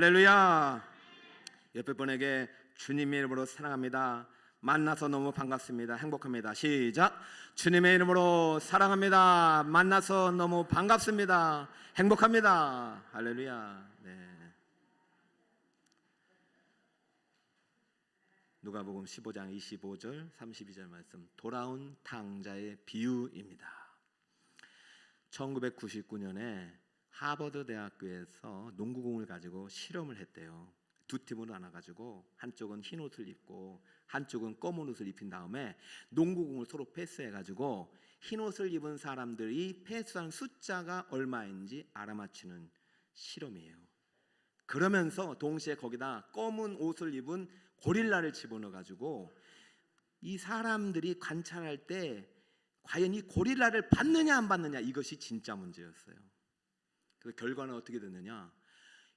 할렐루야. 옆에 분에게 주님의 이름으로 사랑합니다. 만나서 너무 반갑습니다. 행복합니다. 시작. 주님의 이름으로 사랑합니다. 만나서 너무 반갑습니다. 행복합니다. 할렐루야. 네. 누가복음 15장 25절 32절 말씀, 돌아온 탕자의 비유입니다. 1999년에 하버드 대학교에서 농구공을 가지고 실험을 했대요. 두 팀으로 나눠가지고 한쪽은 흰 옷을 입고 한쪽은 검은 옷을 입힌 다음에 농구공을 서로 패스해가지고 흰 옷을 입은 사람들이 패스한 숫자가 얼마인지 알아맞히는 실험이에요. 그러면서 동시에 거기다 검은 옷을 입은 고릴라를 집어넣어가지고 이 사람들이 관찰할 때 과연 이 고릴라를 받느냐 안 받느냐, 이것이 진짜 문제였어요. 그 결과는 어떻게 됐느냐,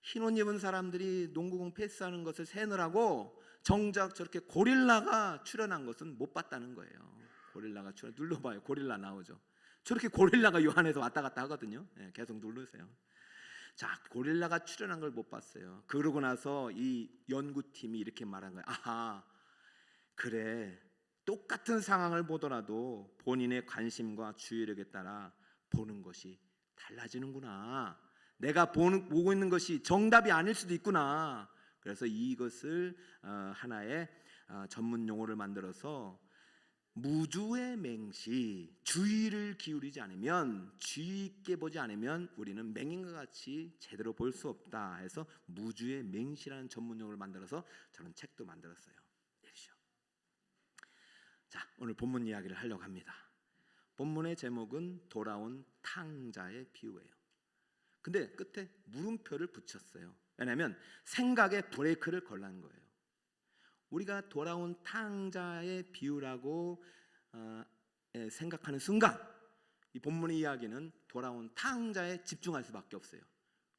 흰옷 입은 사람들이 농구공 패스하는 것을 세느라고 정작 저렇게 고릴라가 출현한 것은 못 봤다는 거예요. 고릴라가 출현, 눌러봐요. 고릴라 나오죠. 저렇게 고릴라가 요 안에서 왔다 갔다 하거든요. 계속 누르세요. 자, 고릴라가 출현한 걸 못 봤어요. 그러고 나서 이 연구팀이 이렇게 말한 거예요. 아하, 그래, 똑같은 상황을 보더라도 본인의 관심과 주의력에 따라 보는 것이 달라지는구나. 내가 보고 있는 것이 정답이 아닐 수도 있구나. 그래서 이것을 하나의 전문 용어를 만들어서 무주의 맹시, 주의를 기울이지 않으면, 주의 있게 보지 않으면 우리는 맹인과 같이 제대로 볼 수 없다 해서 무주의 맹시라는 전문 용어를 만들어서 저는 책도 만들었어요. 내리시오. 자, 오늘 본문 이야기를 하려고 합니다. 본문의 제목은 돌아온 탕자의 비유예요. 근데 끝에 물음표를 붙였어요. 왜냐하면 생각에 브레이크를 걸라는 거예요. 우리가 돌아온 탕자의 비유라고 생각하는 순간 이 본문의 이야기는 돌아온 탕자에 집중할 수밖에 없어요.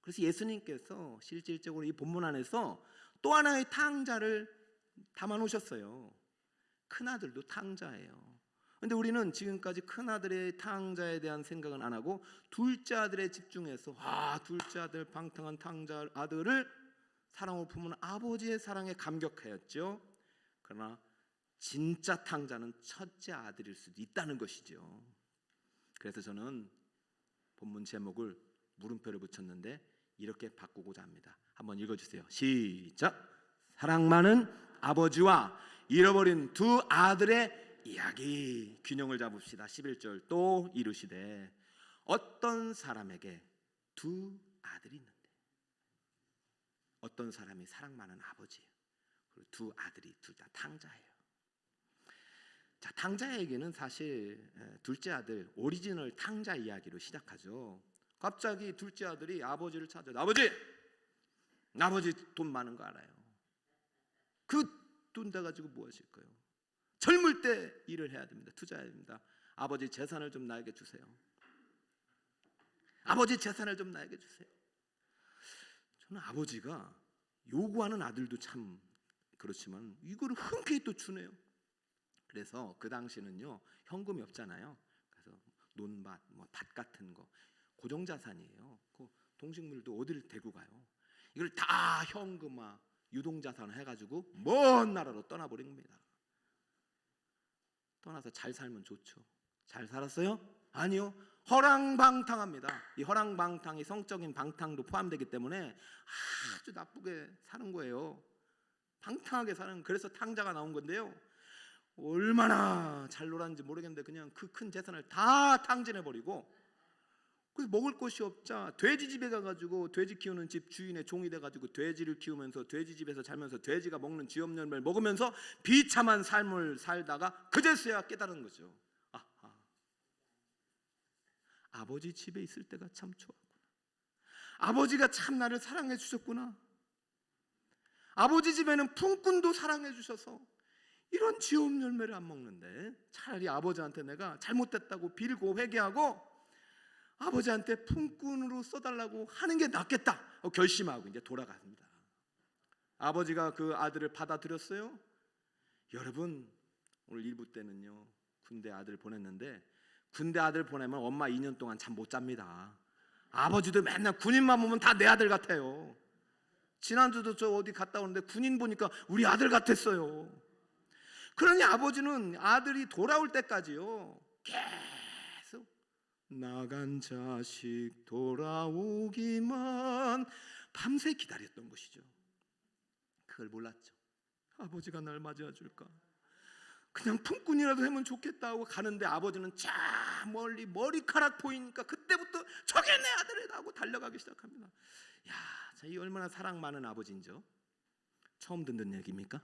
그래서 예수님께서 실질적으로 이 본문 안에서 또 하나의 탕자를 담아 놓으셨어요. 큰아들도 탕자예요. 근데 우리는 지금까지 큰아들의 탕자에 대한 생각은 안 하고 둘째 아들에 집중해서, 둘째 아들, 방탕한 탕자 아들을 사랑으로 품은 아버지의 사랑에 감격하였죠. 그러나 진짜 탕자는 첫째 아들일 수도 있다는 것이죠. 그래서 저는 본문 제목을 물음표를 붙였는데 이렇게 바꾸고자 합니다. 한번 읽어주세요. 시작. 사랑 많은 아버지와 잃어버린 두 아들의 이야기. 균형을 잡읍시다. 11절, 또 이르시되 어떤 사람에게 두 아들이 있는데, 어떤 사람이 사랑 많은 아버지예요. 그리고 두 아들이 둘 다 탕자예요. 자, 탕자 얘기는 사실 둘째 아들 오리지널 탕자 이야기로 시작하죠. 갑자기 둘째 아들이 아버지를 찾아요. 아버지 돈 많은 거 알아요. 그 돈 다 가지고 뭐 하실 거예요? 젊을 때 일을 해야 됩니다. 투자해야 됩니다. 아버지 재산을 좀 나에게 주세요. 아버지 재산을 좀 나에게 주세요. 저는 아버지가 요구하는 아들도 참 그렇지만 이거를 흔쾌히 또 주네요. 그래서 그 당시는요, 현금이 없잖아요. 그래서 논밭, 밭 같은 거 고정자산이에요. 그 동식물도 어디를 대고 가요? 이걸 다 현금화, 유동자산을 해가지고 먼 나라로 떠나버린 겁니다. 떠나서 잘 살면 좋죠. 잘 살았어요? 아니요. 허랑방탕합니다. 이 허랑방탕이 성적인 방탕도 포함되기 때문에 아주 나쁘게 사는 거예요. 방탕하게 사는, 그래서 탕자가 나온 건데요. 얼마나 잘 놀았는지 모르겠는데 그냥 그 큰 재산을 다 탕진해버리고, 그래서 먹을 것이 없자 돼지 집에 가가지고, 돼지 키우는 집 주인의 종이 돼가지고 돼지를 키우면서 돼지 집에서 살면서 돼지가 먹는 쥐염열매를 먹으면서 비참한 삶을 살다가 그제서야 깨달은 거죠. 아버지 집에 있을 때가 참 좋았구나. 아버지가 참 나를 사랑해 주셨구나. 아버지 집에는 품꾼도 사랑해 주셔서 이런 쥐염열매를 안 먹는데 차라리 아버지한테 내가 잘못됐다고 빌고 회개하고 아버지한테 품꾼으로 써달라고 하는 게 낫겠다 결심하고 이제 돌아갑니다. 아버지가 그 아들을 받아들였어요. 여러분, 오늘 1부 때는요, 군대 아들 보냈는데, 군대 아들 보내면 엄마 2년 동안 잠 못 잡니다. 아버지도 맨날 군인만 보면 다 내 아들 같아요. 지난주도 저 어디 갔다 오는데 군인 보니까 우리 아들 같았어요. 그러니 아버지는 아들이 돌아올 때까지요 계속 나간 자식 돌아오기만 밤새 기다렸던 것이죠. 그걸 몰랐죠. 아버지가 날 맞이해 줄까, 그냥 품꾼이라도 하면 좋겠다 하고 가는데 아버지는 저 멀리 머리카락 보이니까 그때부터 저게 내 아들이다 하고 달려가기 시작합니다. 야, 이 얼마나 사랑 많은 아버지인죠. 처음 듣는 얘기입니까?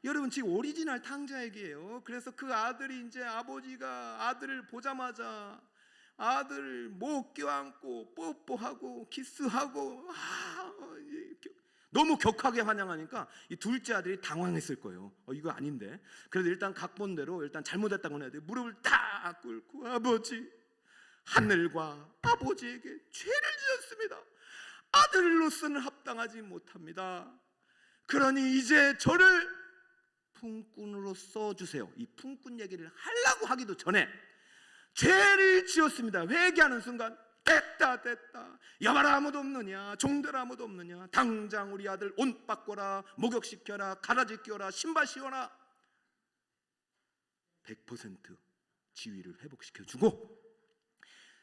여러분, 지금 오리지널 탕자 얘기예요. 그래서 그 아들이 이제 아버지가 아들을 보자마자 아들 목 껴안고 뽀뽀하고 키스하고 너무 격하게 환영하니까 이 둘째 아들이 당황했을 거예요. 이거 아닌데. 그래도 일단 각본대로 일단 잘못했다고 해야 돼. 무릎을 딱 꿇고 아버지, 하늘과 아버지에게 죄를 지었습니다. 아들로서는 합당하지 못합니다. 그러니 이제 저를 품꾼으로 써주세요. 이 품꾼 얘기를 하려고 하기도 전에 죄를 지었습니다. 회개하는 순간 됐다. 여봐라, 아무도 없느냐, 종들 아무도 없느냐, 당장 우리 아들 옷 바꿔라, 목욕시켜라, 가라지 끼워라, 신발 씌워라. 100% 지위를 회복시켜주고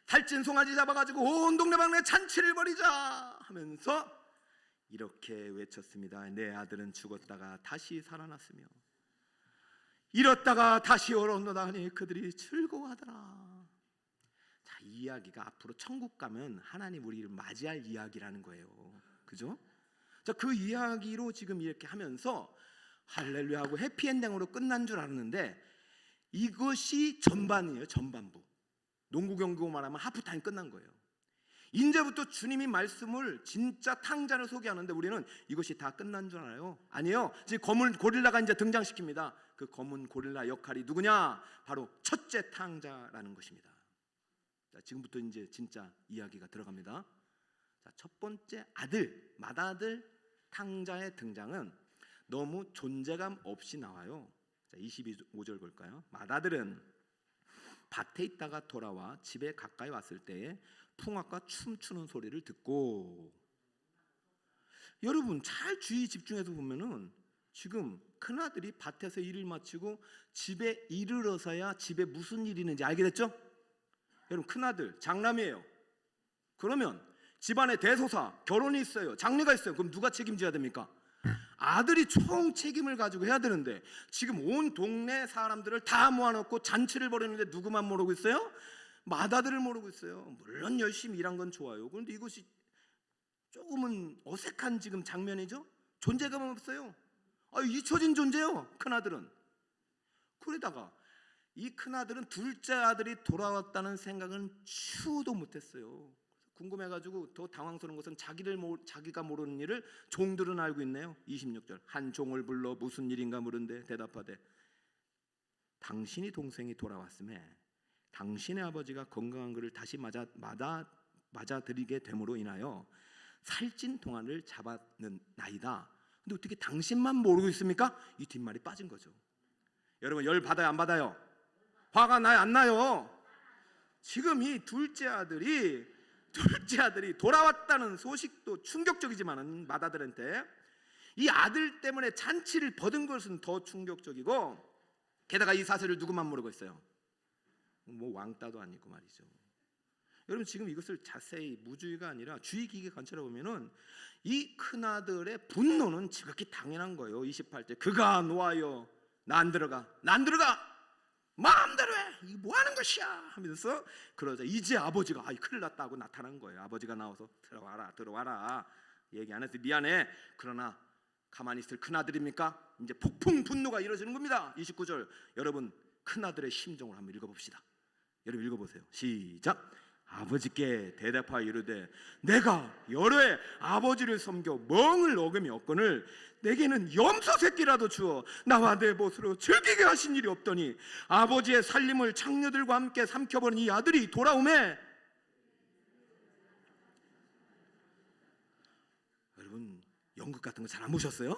살찐 송아지 잡아가지고 온 동네방네 잔치를 벌이자 하면서 이렇게 외쳤습니다. 내 아들은 죽었다가 다시 살아났으며 잃었다가 다시 얻었노다니 그들이 즐거워하더라. 자, 이 이야기가 앞으로 천국 가면 하나님 우리를 맞이할 이야기라는 거예요. 그죠? 자, 그 이야기로 지금 이렇게 하면서 할렐루야 하고 해피엔딩으로 끝난 줄 알았는데 이것이 전반이에요. 전반부. 농구 경기고 말하면 하프타임 끝난 거예요. 이제부터 주님이 말씀을 진짜 탕자를 소개하는데 우리는 이것이 다 끝난 줄 알아요? 아니에요. 지금 검은 고릴라가 이제 등장시킵니다. 그 검은 고릴라 역할이 누구냐? 바로 첫째 탕자라는 것입니다. 자, 지금부터 이제 진짜 이야기가 들어갑니다. 자, 첫 번째 아들, 맏아들 탕자의 등장은 너무 존재감 없이 나와요. 자, 22절 볼까요? 맏아들은 밭에 있다가 돌아와 집에 가까이 왔을 때에 풍악과 춤추는 소리를 듣고, 여러분 잘 주의 집중해서 보면은 지금 큰아들이 밭에서 일을 마치고 집에 이르러서야 집에 무슨 일이 있는지 알게 됐죠? 여러분, 큰아들 장남이에요. 그러면 집안에 대소사, 결혼이 있어요, 장례가 있어요. 그럼 누가 책임져야 됩니까? 아들이 총 책임을 가지고 해야 되는데 지금 온 동네 사람들을 다 모아놓고 잔치를 벌이는데 누구만 모르고 있어요? 맏아들을 모르고 있어요. 물론 열심히 일한 건 좋아요. 그런데 이것이 조금은 어색한 지금 장면이죠. 존재감 없어요. 잊혀진 존재요, 큰아들은. 그러다가 이 큰아들은 둘째 아들이 돌아왔다는 생각은 추도 못했어요. 궁금해가지고 더 당황스러운 것은 자기가 모르는 일을 종들은 알고 있네요. 26절 한 종을 불러 무슨 일인가 물은데 대답하되 당신이 동생이 돌아왔음에 당신의 아버지가 건강한 그를 다시 맞아들이게 됨으로 인하여 살찐 동안을 잡았나이다. 근데 어떻게 당신만 모르고 있습니까? 이 뒷말이 빠진 거죠. 여러분, 열 받아요, 안 받아요? 화가 나요, 안 나요? 지금 이 둘째 아들이 돌아왔다는 소식도 충격적이지만은 맏아들한테 이 아들 때문에 잔치를 벌인 것은 더 충격적이고, 게다가 이 사실을 누구만 모르고 있어요? 뭐 왕따도 아니고 말이죠. 여러분, 지금 이것을 자세히 무주의가 아니라 주의 깊게 관찰해 보면은 이 큰아들의 분노는 지극히 당연한 거예요. 28절 그가 놓아요 난 들어가 마음대로 해, 이게 뭐 하는 것이야 하면서 그러자 이제 아버지가 큰일 났다 하고 나타난 거예요. 아버지가 나와서 들어와라 얘기 안 해서 미안해. 그러나 가만히 있을 큰아들입니까? 이제 폭풍 분노가 이루어지는 겁니다. 29절 여러분, 큰아들의 심정을 한번 읽어봅시다. 여러분 읽어보세요. 시작. 아버지께 대답하여 이르되 내가 여러 해 아버지를 섬겨 멍을 어금이 없거늘 내게는 염소 새끼라도 주어 나와 내 벗으로 즐기게 하신 일이 없더니 아버지의 살림을 창녀들과 함께 삼켜버린 이 아들이 돌아오매. 여러분, 연극 같은 거 잘 안 보셨어요?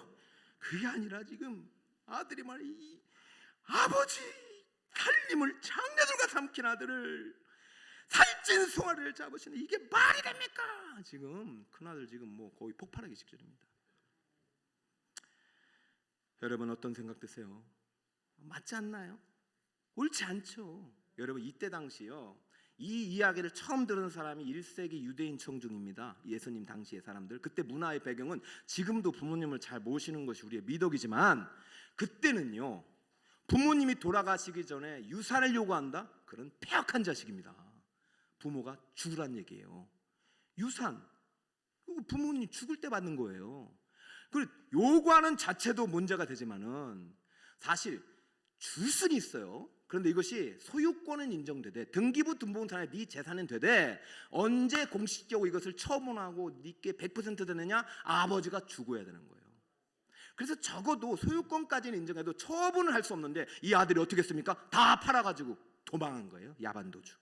그게 아니라 지금 아들이 말이 아버지 살림을 창녀들과 삼킨 아들을 살찐 송아리를 잡으시는 이게 말이 됩니까? 지금 큰아들 지금 뭐 거의 폭발하기 직전입니다. 여러분 어떤 생각 드세요? 맞지 않나요? 옳지 않죠. 여러분 이때 당시요, 이 이야기를 처음 들은 사람이 1세기 유대인 청중입니다. 예수님 당시의 사람들. 그때 문화의 배경은 지금도 부모님을 잘 모시는 것이 우리의 미덕이지만 그때는요, 부모님이 돌아가시기 전에 유산을 요구한다? 그런 폐역한 자식입니다. 부모가 죽으란 얘기예요. 유산, 부모님 죽을 때 받는 거예요. 그리고 요구하는 자체도 문제가 되지만은 사실 주술이 있어요. 그런데 이것이 소유권은 인정되되 등기부 등본상에 네 재산은 되되 언제 공식적으로 이것을 처분하고 네게 100% 되느냐? 아버지가 죽어야 되는 거예요. 그래서 적어도 소유권까지는 인정해도 처분을 할 수 없는데 이 아들이 어떻게 했습니까? 다 팔아가지고 도망한 거예요. 야반도주.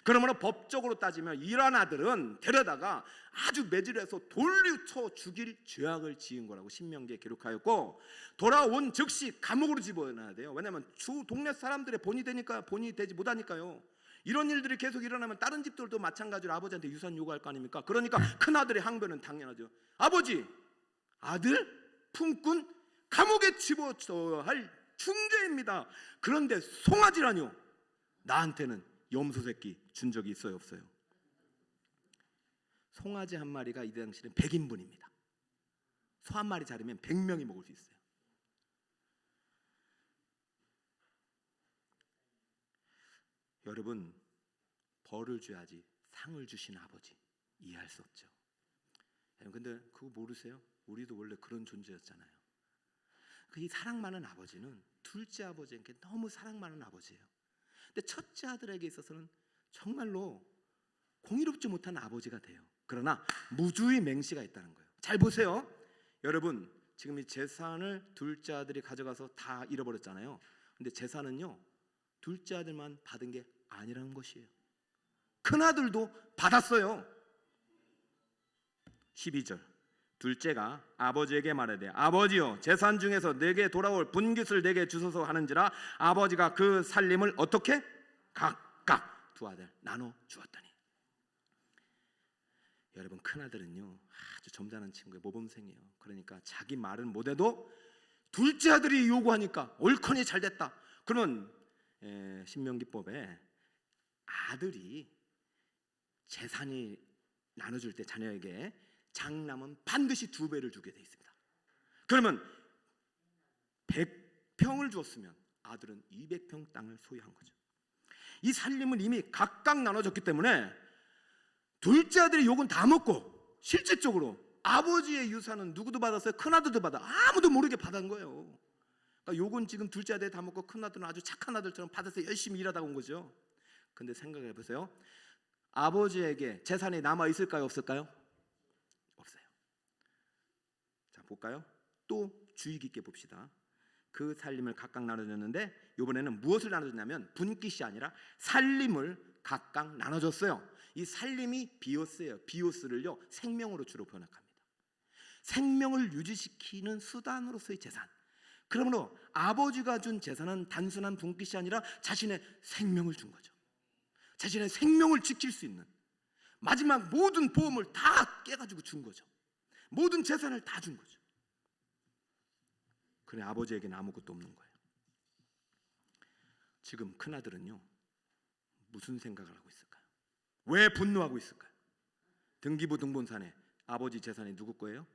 그러므로 법적으로 따지면 이런 아들은 데려다가 아주 매질해서 돌려쳐 죽일 죄악을 지은 거라고 신명기에 기록하였고, 돌아온 즉시 감옥으로 집어넣어야 돼요. 왜냐하면 주 동네 사람들의 본이 되니까, 본이 되지 못하니까요. 이런 일들이 계속 일어나면 다른 집들도 마찬가지로 아버지한테 유산 요구할 거 아닙니까? 그러니까 큰아들의 항변은 당연하죠. 아버지, 아들 품꾼 감옥에 집어넣어야 할 중죄입니다. 그런데 송아지라뇨? 나한테는 염소 새끼 준 적이 있어요, 없어요? 송아지 한 마리가 이 당시는 100인분입니다. 소 한 마리 자르면 100명이 먹을 수 있어요. 여러분, 벌을 줘야지 상을 주신 아버지 이해할 수 없죠. 근데 그거 모르세요? 우리도 원래 그런 존재였잖아요. 이 사랑 많은 아버지는 둘째 아버지에게 너무 사랑 많은 아버지예요. 근데 첫째 아들에게 있어서는 정말로 공의롭지 못한 아버지가 돼요. 그러나 무주의 맹시가 있다는 거예요. 잘 보세요. 여러분, 지금 이 재산을 둘째 아들이 가져가서 다 잃어버렸잖아요. 근데 재산은요, 둘째 아들만 받은 게 아니라는 것이에요. 큰아들도 받았어요. 12절, 둘째가 아버지에게 말하되 아버지여, 재산 중에서 내게 돌아올 분깃을 내게 주소서 하는지라. 아버지가 그 살림을 어떻게? 각각 두 아들 나눠 주었더니. 여러분, 큰아들은요 아주 점잖은 친구예요. 모범생이에요. 그러니까 자기 말은 못해도 둘째 아들이 요구하니까 옳거니 잘됐다. 그러면 신명기법에 아들이 재산이 나눠줄 때 자녀에게 장남은 반드시 2배를 주게 돼 있습니다. 그러면 100평을 주었으면 아들은 200평 땅을 소유한 거죠. 이 살림은 이미 각각 나눠졌기 때문에 둘째 아들의 욕은 다 먹고 실질적으로 아버지의 유산은 누구도 받았어요? 큰아들도 받아. 아무도 모르게 받은 거예요. 그러니까 욕은 지금 둘째 아들이 다 먹고 큰아들은 아주 착한 아들처럼 받아서 열심히 일하다 온 거죠. 근데 생각해 보세요. 아버지에게 재산이 남아 있을까요, 없을까요? 없어요. 자, 볼까요? 또 주의 깊게 봅시다. 그 살림을 각각 나눠줬는데 이번에는 무엇을 나눠줬냐면 분깃이 아니라 살림을 각각 나눠줬어요. 이 살림이 비오스예요. 비오스를요 생명으로 주로 번역합니다. 생명을 유지시키는 수단으로서의 재산. 그러므로 아버지가 준 재산은 단순한 분깃이 아니라 자신의 생명을 준 거죠. 자신의 생명을 지킬 수 있는 마지막 모든 보험을 다 깨가지고 준 거죠. 모든 재산을 다 준 거죠. 그래, 아버지에게는 아무것도 없는 거예요. 지금 큰아들은요 무슨 생각을 하고 있을까요? 왜 분노하고 있을까요? 등기부 등본상에 아버지 재산이 누구 거예요?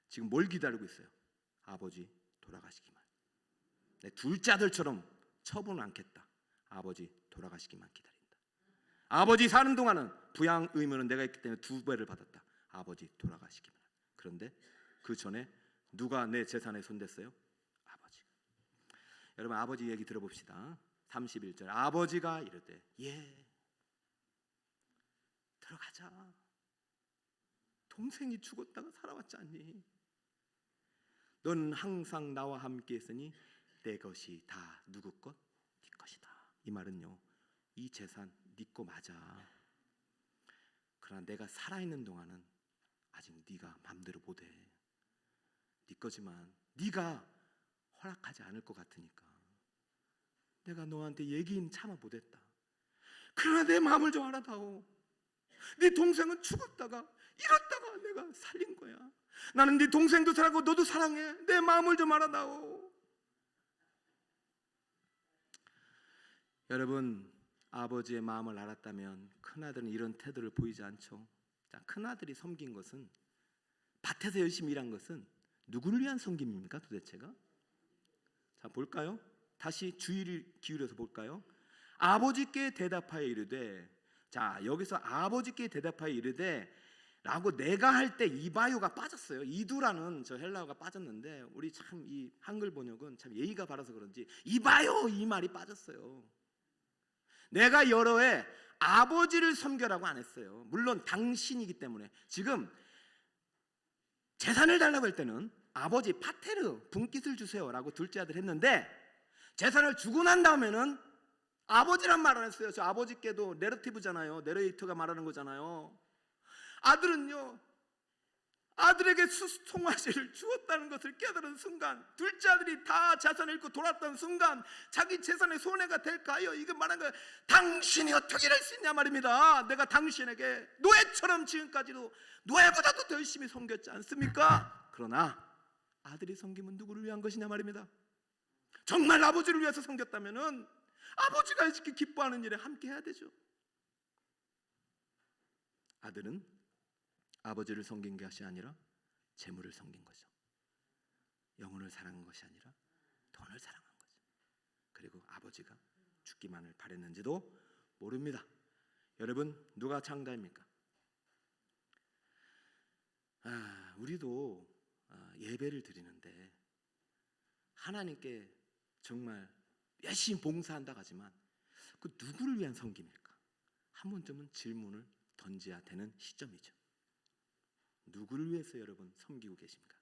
지금 뭘 기다리고 있어요? 아버지 돌아가시기만. 내 둘째 아들처럼 처분을 않겠다. 아버지 돌아가시기만 기다린다. 아버지 사는 동안은 부양 의무는 내가 있기 때문에 2배를 받았다. 아버지 돌아가시기만. 그런데 그 전에 누가 내 재산에 손댔어요? 아버지. 여러분, 아버지 얘기 들어봅시다. 31절, 아버지가 이르되 예, 들어가자. 동생이 죽었다가 살아왔지 않니? 넌 항상 나와 함께 했으니 내 것이 다 누구 것? 네 것이다. 이 말은요, 이 재산 네 거 맞아. 그러나 내가 살아있는 동안은 아직 네가 맘대로 못해. 네 거지만 네가 허락하지 않을 것 같으니까 내가 너한테 얘기는 차마 못했다. 그러나 내 마음을 좀 알아다오. 네 동생은 죽었다가 이렇다가 내가 살린 거야. 나는 네 동생도 사랑하고 너도 사랑해. 내 마음을 좀 알아다오. 여러분, 아버지의 마음을 알았다면 큰아들은 이런 태도를 보이지 않죠. 자, 큰아들이 섬긴 것은, 밭에서 열심히 일한 것은 누구를 위한 섬김입니까 도대체가? 자, 볼까요? 다시 주의를 기울여서 볼까요? 아버지께 대답하여 이르되, 자, 여기서 아버지께 대답하여 이르되 라고 내가 할 때 이바요가 빠졌어요. 이두라는 저 헬라어가 빠졌는데 우리 참 이 한글 번역은 참 예의가 바라서 그런지 이바요 이 말이 빠졌어요. 내가 여러 해 아버지를 섬겨라고 안 했어요. 물론 당신이기 때문에. 지금 재산을 달라고 할 때는 아버지 파테르 분깃을 주세요라고 둘째 아들 했는데, 재산을 주고 난 다음에는 아버지란 말 안 했어요. 저 아버지께도 내러티브잖아요. 내레이터가 말하는 거잖아요. 아들은요, 아들에게 수송아지를 주었다는 것을 깨달은 순간, 둘째 아들이 다 재산을 잃고 돌아왔던 순간 자기 재산의 손해가 될까요? 이거 말한 거예요. 당신이 어떻게 이럴 수 있냐 말입니다. 내가 당신에게 노예처럼 지금까지도 노예보다도 더 열심히 섬겼지 않습니까? 그러나 아들이 섬김은 누구를 위한 것이냐 말입니다. 정말 아버지를 위해서 섬겼다면은 아버지가 이렇게 기뻐하는 일에 함께 해야 되죠. 아들은 아버지를 섬긴 것이 아니라 재물을 섬긴 거죠. 영혼을 사랑한 것이 아니라 돈을 사랑한 거죠. 그리고 아버지가 죽기만을 바랬는지도 모릅니다. 여러분, 누가 장자입니까? 우리도 예배를 드리는데 하나님께 정말 열심히 봉사한다고 하지만 그 누구를 위한 섬김일까? 한 번쯤은 질문을 던져야 되는 시점이죠. 누구를 위해서 여러분 섬기고 계십니까?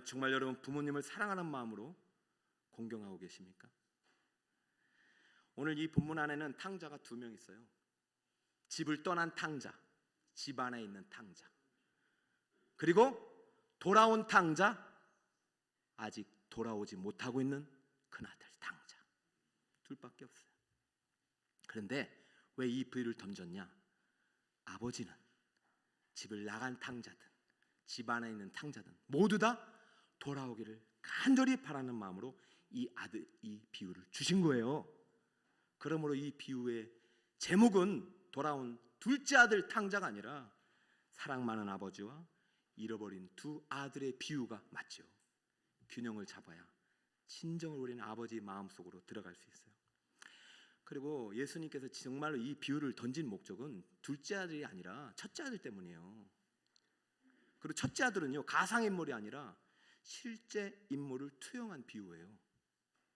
정말 여러분 부모님을 사랑하는 마음으로 공경하고 계십니까? 오늘 이 본문 안에는 탕자가 2명 있어요. 집을 떠난 탕자, 집 안에 있는 탕자, 그리고 돌아온 탕자, 아직 돌아오지 못하고 있는 큰아들 탕자, 둘밖에 없어요. 그런데 왜 이 비유를 던졌냐? 아버지는 집을 나간 탕자든 집 안에 있는 탕자든 모두 다 돌아오기를 간절히 바라는 마음으로 이 비유를 주신 거예요. 그러므로 이 비유의 제목은 돌아온 둘째 아들 탕자가 아니라 사랑 많은 아버지와 잃어버린 2 아들의 비유가 맞죠. 균형을 잡아야 진정을 우리는 아버지 마음속으로 들어갈 수 있어요. 그리고 예수님께서 정말로 이 비유를 던진 목적은 둘째 아들이 아니라 첫째 아들 때문이에요. 그리고 첫째 아들은요, 가상인물이 아니라 실제 인물을 투영한 비유예요.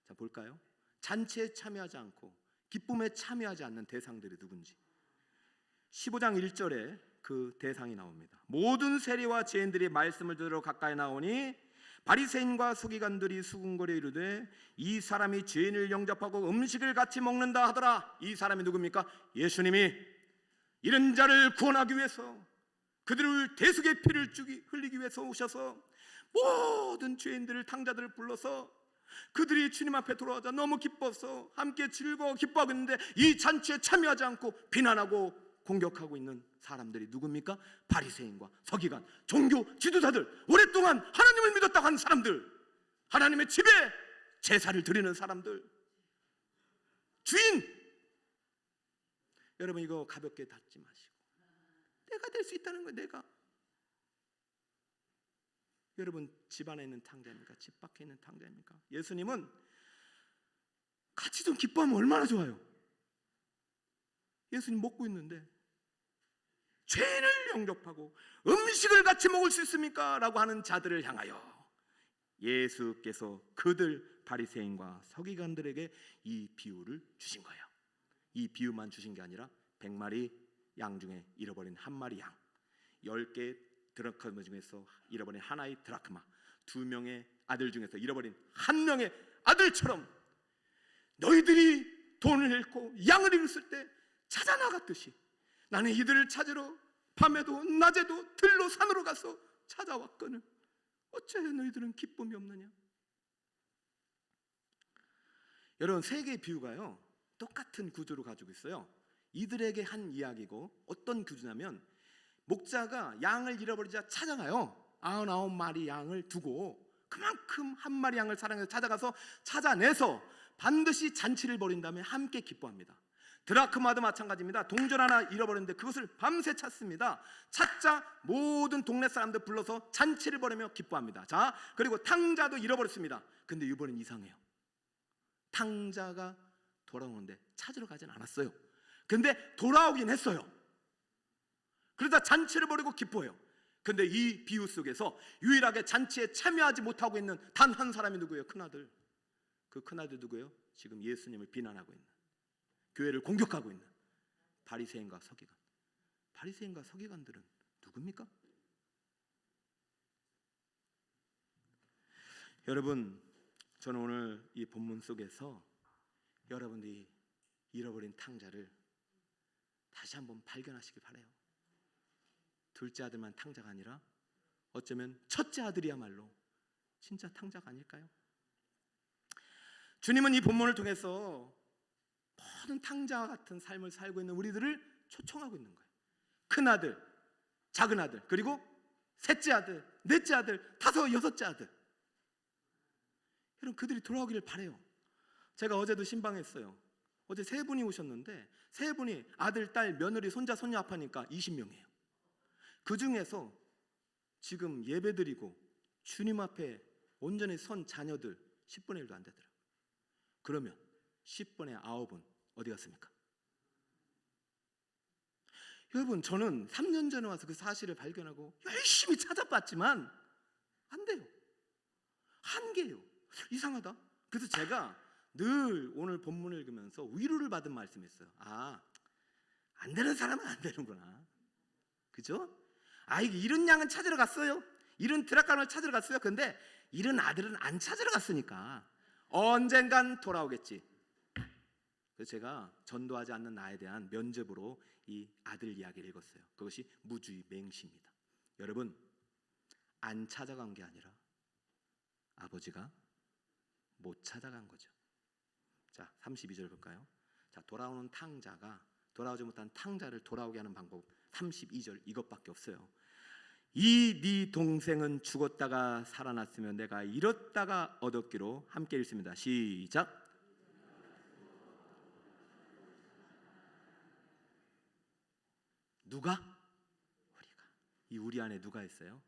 자, 볼까요? 잔치에 참여하지 않고 기쁨에 참여하지 않는 대상들이 누군지 15장 1절에 그 대상이 나옵니다. 모든 세리와 죄인들이 말씀을 들으러 가까이 나오니 바리새인과 서기관들이 수군거려 이르되 이 사람이 죄인을 영접하고 음식을 같이 먹는다 하더라. 이 사람이 누굽니까? 예수님이 이런 자를 구원하기 위해서, 그들을 대속의 피를 흘리기 위해서 오셔서 모든 죄인들을, 탕자들을 불러서 그들이 주님 앞에 돌아오자 너무 기뻐서 함께 즐거워 기뻐하고 있는데 이 잔치에 참여하지 않고 비난하고 공격하고 있는 사람들이 누굽니까? 바리새인과 서기관, 종교 지도자들, 오랫동안 하나님을 믿었다고 하는 사람들, 하나님의 집에 제사를 드리는 사람들, 주인. 여러분, 이거 가볍게 닫지 마시고 내가 될 수 있다는 거예요. 내가. 여러분, 집 안에 있는 탕자입니까? 집 밖에 있는 탕자입니까? 예수님은 같이 좀 기뻐하면 얼마나 좋아요. 예수님 먹고 있는데 죄인을 영접하고 음식을 같이 먹을 수 있습니까? 라고 하는 자들을 향하여 예수께서 그들 바리새인과 서기관들에게 이 비유를 주신 거예요. 이 비유만 주신 게 아니라 100마리 양 중에 잃어버린 1마리 양, 10개 드라크마 중에서 잃어버린 하나의 드라크마, 2명의 아들 중에서 잃어버린 1명의 아들처럼 너희들이 돈을 잃고 양을 잃었을 때 찾아 나갔듯이 나는 이들을 찾으러 밤에도 낮에도 들로 산으로 가서 찾아왔거늘 어째 너희들은 기쁨이 없느냐? 여러분, 3개의 비유가요 똑같은 구조를 가지고 있어요. 이들에게 한 이야기고, 어떤 구조냐면 목자가 양을 잃어버리자 찾아가요. 99마리 양을 두고 그만큼 한 마리 양을 사랑해서 찾아가서 찾아내서 반드시 잔치를 벌인 다음에 함께 기뻐합니다. 드라크마도 마찬가지입니다. 동전 하나 잃어버렸는데 그것을 밤새 찾습니다. 찾자 모든 동네 사람들 불러서 잔치를 벌이며 기뻐합니다. 자, 그리고 탕자도 잃어버렸습니다. 근데 이번엔 이상해요. 탕자가 돌아오는데 찾으러 가진 않았어요. 근데 돌아오긴 했어요. 그러다 잔치를 벌이고 기뻐해요. 근데 이 비유 속에서 유일하게 잔치에 참여하지 못하고 있는 단 한 사람이 누구예요? 큰아들. 그 큰아들 누구예요? 지금 예수님을 비난하고 있는, 교회를 공격하고 있는 바리새인과 서기관. 바리새인과 서기관들은 누굽니까? 여러분, 저는 오늘 이 본문 속에서 여러분들이 잃어버린 탕자를 다시 한번 발견하시길 바라요. 둘째 아들만 탕자가 아니라 어쩌면 첫째 아들이야말로 진짜 탕자가 아닐까요? 주님은 이 본문을 통해서 모든 탕자와 같은 삶을 살고 있는 우리들을 초청하고 있는 거예요. 큰 아들, 작은 아들, 그리고 셋째 아들, 넷째 아들, 다섯, 여섯째 아들. 여러분, 그들이 돌아오기를 바라요. 제가 어제도 신방했어요. 어제 세 분이 오셨는데 세 분이 아들, 딸, 며느리, 손자, 손녀 합하니까 20명이에요. 그 중에서 지금 예배드리고 주님 앞에 온전히 선 자녀들 10분의 1도 안 되더라고요. 그러면 10분의 9은 어디 갔습니까? 여러분, 저는 3년 전에 와서 그 사실을 발견하고 열심히 찾아봤지만 안 돼요. 한계예요. 이상하다. 그래서 제가 늘 오늘 본문을 읽으면서 위로를 받은 말씀이 있어요. 안 되는 사람은 안 되는구나. 그죠? 이게 잃은 양은 찾으러 갔어요. 잃은 드라카를 찾으러 갔어요. 근데 잃은 아들은 안 찾으러 갔으니까 언젠간 돌아오겠지. 그래서 제가 전도하지 않는 나에 대한 면접으로 이 아들 이야기를 읽었어요. 그것이 무주의 맹시입니다. 여러분, 안 찾아간 게 아니라 아버지가 못 찾아간 거죠. 자, 32절 볼까요? 자, 돌아오는 탕자가 돌아오지 못한 탕자를 돌아오게 하는 방법, 32절 이것밖에 없어요. 이 네 동생은 죽었다가 살아났으면 내가 잃었다가 얻었기로. 함께 읽습니다. 시작. 누가? 우리가. 이 우리 안에 누가 있어요?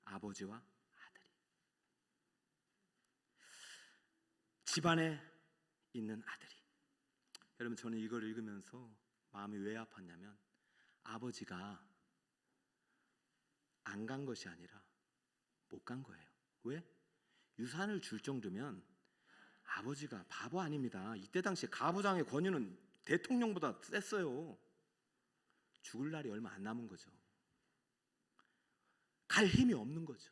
아버지와 아들이. 집안에 있는 아들이. 여러분, 저는 이걸 읽으면서 마음이 왜 아팠냐면 아버지가 안 간 것이 아니라 못 간 거예요. 왜? 유산을 줄 정도면 아버지가 바보 아닙니다. 이때 당시 가부장의 권위는 대통령보다 셌어요. 죽을 날이 얼마 안 남은 거죠. 갈 힘이 없는 거죠.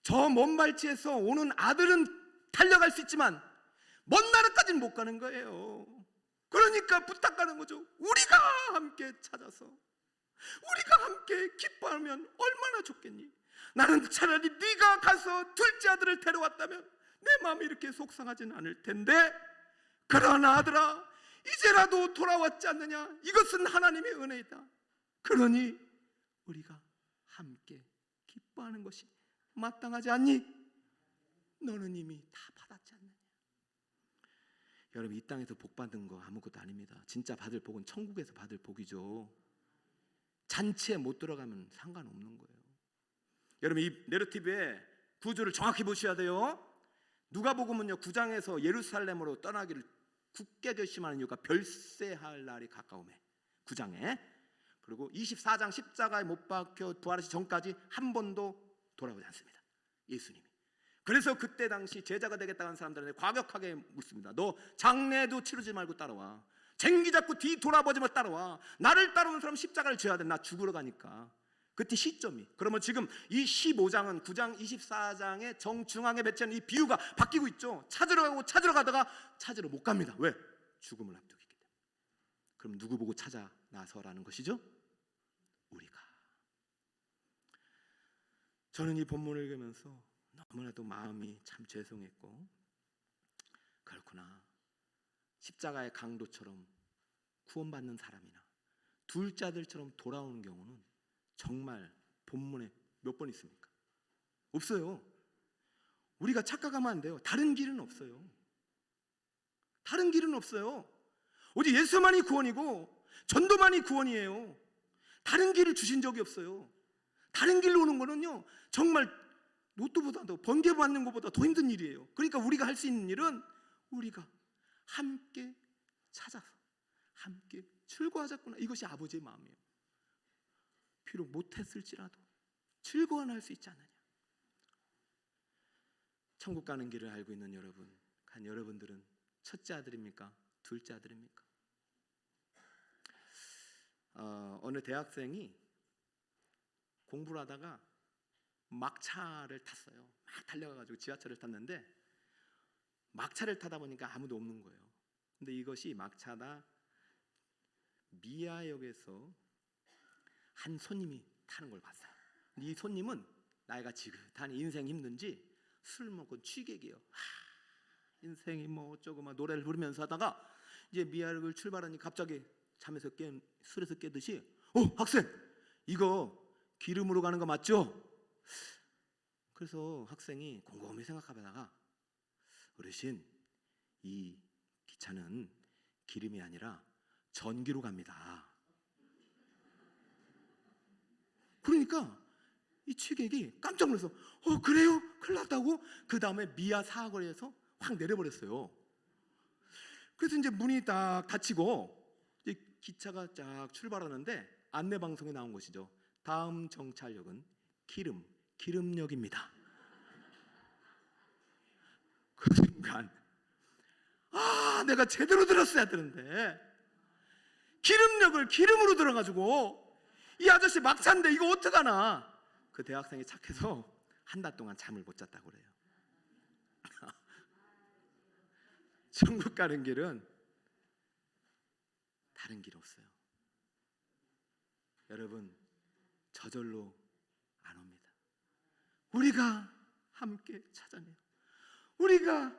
저 먼 발치에서 오는 아들은 달려갈 수 있지만 먼 나라까지는 못 가는 거예요. 그러니까 부탁하는 거죠. 우리가 함께 찾아서 우리가 함께 기뻐하면 얼마나 좋겠니? 나는 차라리 네가 가서 둘째 아들을 데려왔다면 내 마음이 이렇게 속상하지는 않을 텐데, 그러나 아들아 이제라도 돌아왔지 않느냐? 이것은 하나님의 은혜이다. 그러니 우리가 함께 기뻐하는 것이 마땅하지 않니? 너는 이미 다 받았지 않느냐? 여러분, 이 땅에서 복 받은 거 아무것도 아닙니다. 진짜 받을 복은 천국에서 받을 복이죠. 잔치에 못 들어가면 상관없는 거예요. 여러분, 이 내러티브의 구조를 정확히 보셔야 돼요. 누가복음은요 9장에서 예루살렘으로 떠나기를 굳게 결심하는 이유가 별세할 날이 가까움에 9장에, 그리고 24장 십자가에 못 박혀 부활하시 전까지 한 번도 돌아오지 않습니다, 예수님이. 그래서 그때 당시 제자가 되겠다는 사람들한테 과격하게 묻습니다. 너 장례도 치르지 말고 따라와. 쟁기 잡고 뒤 돌아보지만 따라와. 나를 따르는 사람 십자가를 져야 돼. 나 죽으러 가니까. 그때 시점이. 그러면 지금 이 15장은 9장 24장의 정중앙에 배치한 이 비유가 바뀌고 있죠. 찾으러 가고 찾으러 가다가 찾으러 못 갑니다. 왜? 죽음을 앞두고 있기 때문에. 그럼 누구 보고 찾아 나서라는 것이죠? 우리가. 저는 이 본문을 읽으면서 너무나도 마음이 참 죄송했고, 그렇구나, 십자가의 강도처럼 구원받는 사람이나 둘째 아들처럼 돌아오는 경우는 정말 본문에 몇 번 있습니까? 없어요. 우리가 착각하면 안 돼요. 다른 길은 없어요. 다른 길은 없어요. 오직 예수만이 구원이고 전도만이 구원이에요. 다른 길을 주신 적이 없어요. 다른 길로 오는 거는요, 정말 로또보다도 번개 받는 것보다 더 힘든 일이에요. 그러니까 우리가 할 수 있는 일은 우리가 함께 찾아서 함께 즐거워하자꾸나. 이것이 아버지의 마음이에요. 비록 못했을지라도 즐거워는 할 수 있지 않느냐. 천국 가는 길을 알고 있는 여러분, 간 여러분들은 첫째 아들입니까? 둘째 아들입니까? 어느 대학생이 공부를 하다가 막차를 탔어요. 막 달려가가지고 지하철을 탔는데 막차를 타다 보니까 아무도 없는 거예요. 근데 이것이 막차다 미아역에서 한 손님이 타는 걸 봤어요. 이 손님은 나이가 지긋하니 인생 힘든지 술 먹고 취객이에요. 인생이 뭐 어쩌고 막 노래를 부르면서 하다가 이제 미아역을 출발하니 갑자기 잠에서 술에서 깨듯이 학생 이거 기름으로 가는 거 맞죠? 그래서 학생이 곰곰이 생각하다가 어르신 이 기차는 기름이 아니라 전기로 갑니다. 그러니까 이 취객이 깜짝 놀라서 그래요? 큰일 났다고? 그 다음에 미아 사거리에서 확 내려버렸어요. 그래서 이제 문이 딱 닫히고 이제 기차가 쫙 출발하는데 안내방송에 나온 것이죠. 다음 정차역은 기름역입니다. 그 순간 내가 제대로 들었어야 되는데 기름역을 기름으로 들어가지고 이 아저씨 막차인데 이거 어떡하나. 그 대학생이 착해서 한 달 동안 잠을 못 잤다고 그래요. 천국 가는 길은 다른 길 없어요. 여러분 저절로 안 옵니다. 우리가 함께 찾아내요. 우리가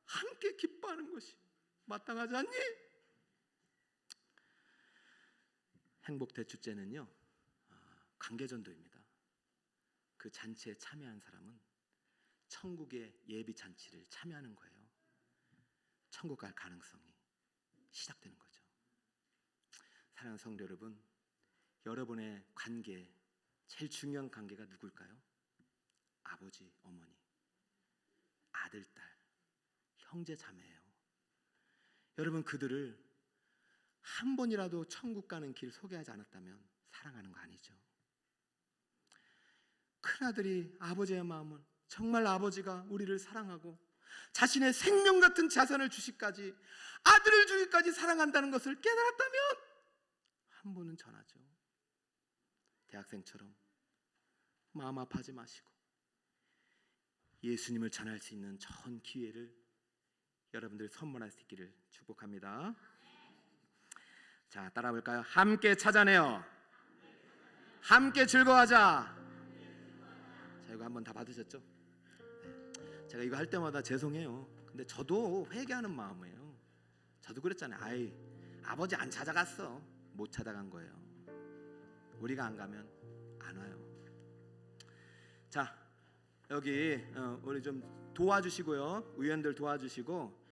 함께 기뻐하는 것이 마땅하지 않니? 행복 대축제는요 관계전도입니다. 그 잔치에 참여한 사람은 천국의 예비 잔치를 참여하는 거예요. 천국 갈 가능성이 시작되는 거죠. 사랑하는 성도 여러분, 여러분의 관계 제일 중요한 관계가 누굴까요? 아버지, 어머니, 아들, 딸, 형제, 자매예요. 여러분 그들을 한 번이라도 천국 가는 길 소개하지 않았다면 사랑하는 거 아니죠. 큰아들이 아버지의 마음을 정말 아버지가 우리를 사랑하고 자신의 생명 같은 자산을 주시까지 아들을 주기까지 사랑한다는 것을 깨달았다면 한 번은 전하죠. 대학생처럼 마음 아파하지 마시고 예수님을 전할 수 있는 좋은 기회를 여러분들이 선물할 수 있기를 축복합니다. 자, 따라 볼까요? 함께 찾아내요. 함께 즐거워하자. 자, 이거 한번 다 받으셨죠? 네. 제가 이거 할 때마다 죄송해요. 근데 저도 회개하는 마음이에요. 저도 그랬잖아요. 아버지 안 찾아갔어. 못 찾아간 거예요. 우리가 안 가면 안 와요. 자, 여기 우리 좀 도와주시고요. 의원들 도와주시고